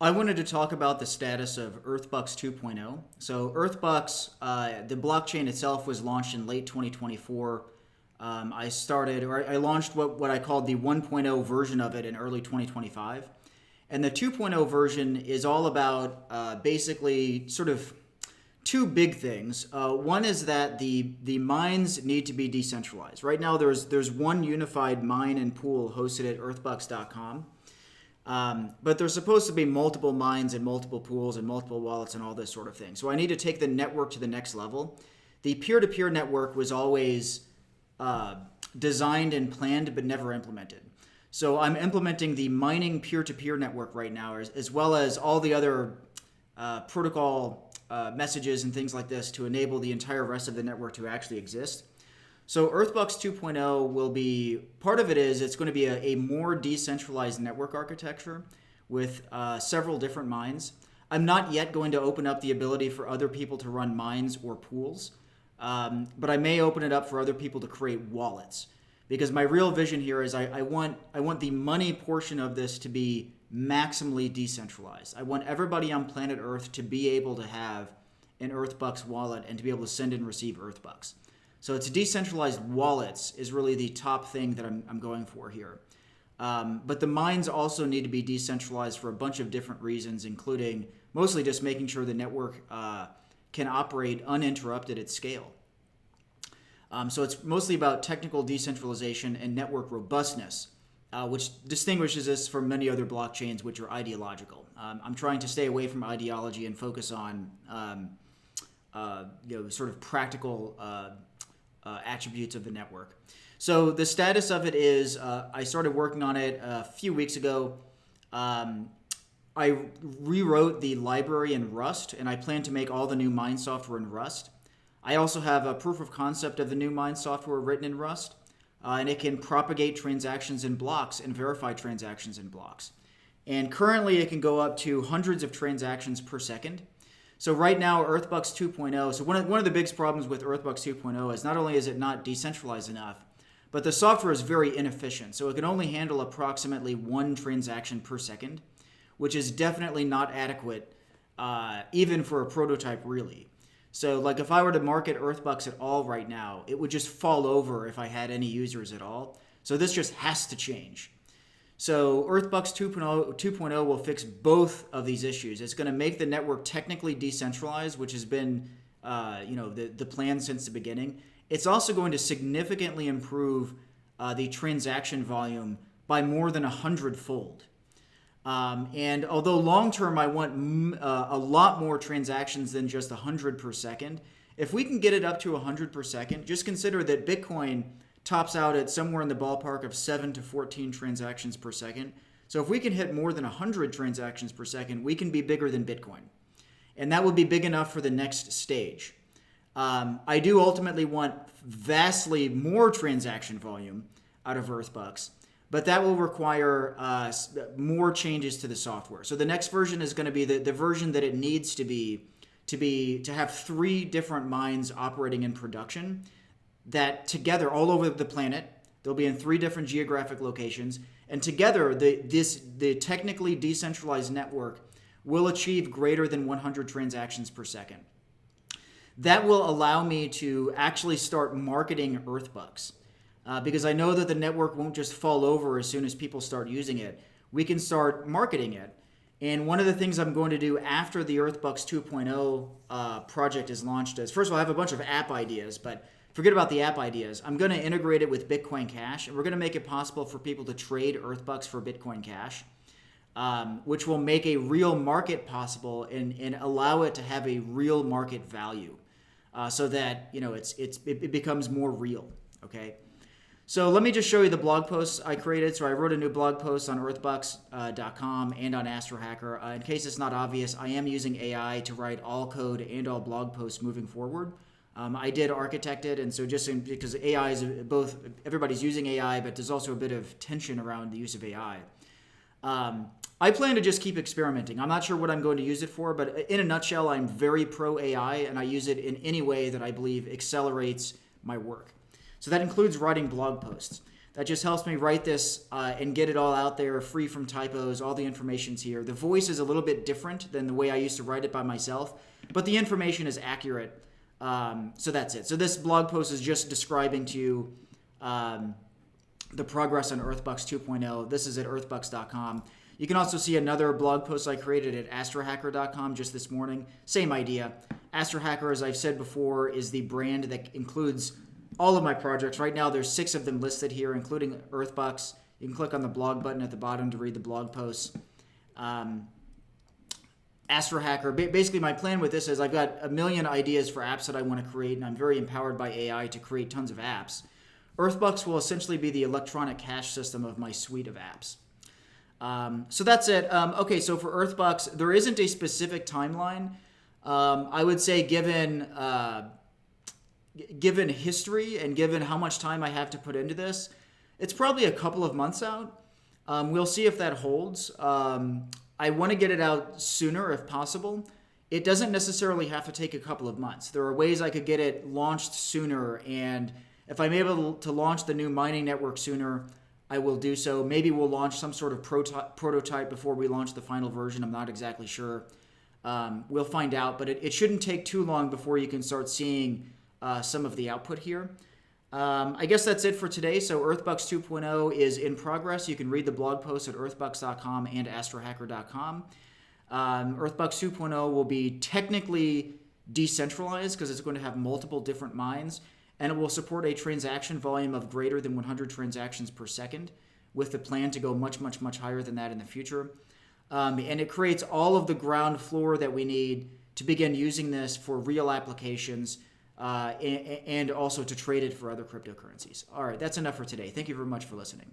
I wanted to talk about the status of EarthBucks 2.0. So EarthBucks, the blockchain itself was launched in late 2024. I launched what I called the 1.0 version of it in early 2025. And the 2.0 version is all about basically sort of two big things. One is that the mines need to be decentralized. Right now, there's one unified mine and pool hosted at earthbucks.com. But there's supposed to be multiple mines and multiple pools and multiple wallets and all this sort of thing. So I need to take the network to the next level. The peer-to-peer network was always designed and planned but never implemented. So I'm implementing the mining peer-to-peer network right now, as well as all the other protocol messages and things like this to enable the entire rest of the network to actually exist. So EarthBucks 2.0 will be, part of it is it's going to be a more decentralized network architecture with several different mines. I'm not yet going to open up the ability for other people to run mines or pools, but I may open it up for other people to create wallets. Because my real vision here is I want the money portion of this to be maximally decentralized. I want everybody on planet Earth to be able to have an EarthBucks wallet and to be able to send and receive EarthBucks. So it's decentralized wallets is really the top thing that I'm going for here. But the mines also need to be decentralized for a bunch of different reasons, including mostly just making sure the network can operate uninterrupted at scale. So it's mostly about technical decentralization and network robustness, which distinguishes us from many other blockchains which are ideological. I'm trying to stay away from ideology and focus on sort of practical attributes of the network. So the status of it is I started working on it a few weeks ago. I rewrote the library in Rust, and I plan to make all the new mine software in Rust. I also have a proof of concept of the new mine software written in Rust, and it can propagate transactions in blocks and verify transactions in blocks. And currently it can go up to hundreds of transactions per second. So right now, EarthBucks 2.0, so one of the biggest problems with EarthBucks 2.0 is not only is it not decentralized enough, but the software is very inefficient. So it can only handle approximately one transaction per second, which is definitely not adequate, even for a prototype, really. So like if I were to market EarthBucks at all right now, it would just fall over if I had any users at all. So this just has to change. So EarthBucks 2.0 will fix both of these issues. It's going to make the network technically decentralized, which has been the plan since the beginning. It's also going to significantly improve the transaction volume by more than 100-fold. And although long-term I want a lot more transactions than just 100 per second, if we can get it up to 100 per second, just consider that Bitcoin tops out at somewhere in the ballpark of 7 to 14 transactions per second. So if we can hit more than 100 transactions per second, we can be bigger than Bitcoin. And that would be big enough for the next stage. I do ultimately want vastly more transaction volume out of EarthBucks, but that will require more changes to the software. So the next version is going to be the version that it needs to have 3 different mines operating in production that together all over the planet, they'll be in 3 different geographic locations, and together the technically decentralized network will achieve greater than 100 transactions per second. That will allow me to actually start marketing EarthBucks. Because I know that the network won't just fall over as soon as people start using it. We can start marketing it. And one of the things I'm going to do after the EarthBucks 2.0 project is launched is, first of all, I have a bunch of app ideas, but forget about the app ideas. I'm going to integrate it with Bitcoin Cash, and we're going to make it possible for people to trade EarthBucks for Bitcoin Cash, which will make a real market possible and allow it to have a real market value so that it becomes more real, okay? So let me just show you the blog posts I created. So I wrote a new blog post on earthbucks.com and on AstroHacker. In case it's not obvious, I am using AI to write all code and all blog posts moving forward. I did architect it, and so because AI is both, everybody's using AI, but there's also a bit of tension around the use of AI. I plan to just keep experimenting. I'm not sure what I'm going to use it for, but in a nutshell, I'm very pro AI, and I use it in any way that I believe accelerates my work. So that includes writing blog posts. That just helps me write this and get it all out there, free from typos. All the information's here. The voice is a little bit different than the way I used to write it by myself, but the information is accurate. So that's it. So this blog post is just describing to you the progress on EarthBucks 2.0. This is at earthbucks.com. You can also see another blog post I created at astrohacker.com just this morning. Same idea. Astrohacker, as I've said before, is the brand that includes all of my projects. Right now, there's 6 of them listed here, including EarthBucks. You can click on the blog button at the bottom to read the blog posts. Astrohacker, basically my plan with this is I've got a million ideas for apps that I want to create, and I'm very empowered by AI to create tons of apps. EarthBucks will essentially be the electronic cash system of my suite of apps. So that's it. Okay, so for EarthBucks, there isn't a specific timeline. I would say given history and given how much time I have to put into this, it's probably a couple of months out. We'll see if that holds. I want to get it out sooner if possible. It doesn't necessarily have to take a couple of months. There are ways I could get it launched sooner, and if I'm able to launch the new mining network sooner, I will do so. Maybe we'll launch some sort of prototype before we launch the final version. I'm not exactly sure. We'll find out, but it shouldn't take too long before you can start seeing some of the output here. I guess that's it for today. So EarthBucks 2.0 is in progress. You can read the blog post at earthbucks.com and astrohacker.com. EarthBucks 2.0 will be technically decentralized because it's going to have multiple different mines, and it will support a transaction volume of greater than 100 transactions per second, with the plan to go much, much, much higher than that in the future. And it creates all of the ground floor that we need to begin using this for real applications and also to trade it for other cryptocurrencies. All right, that's enough for today. Thank you very much for listening.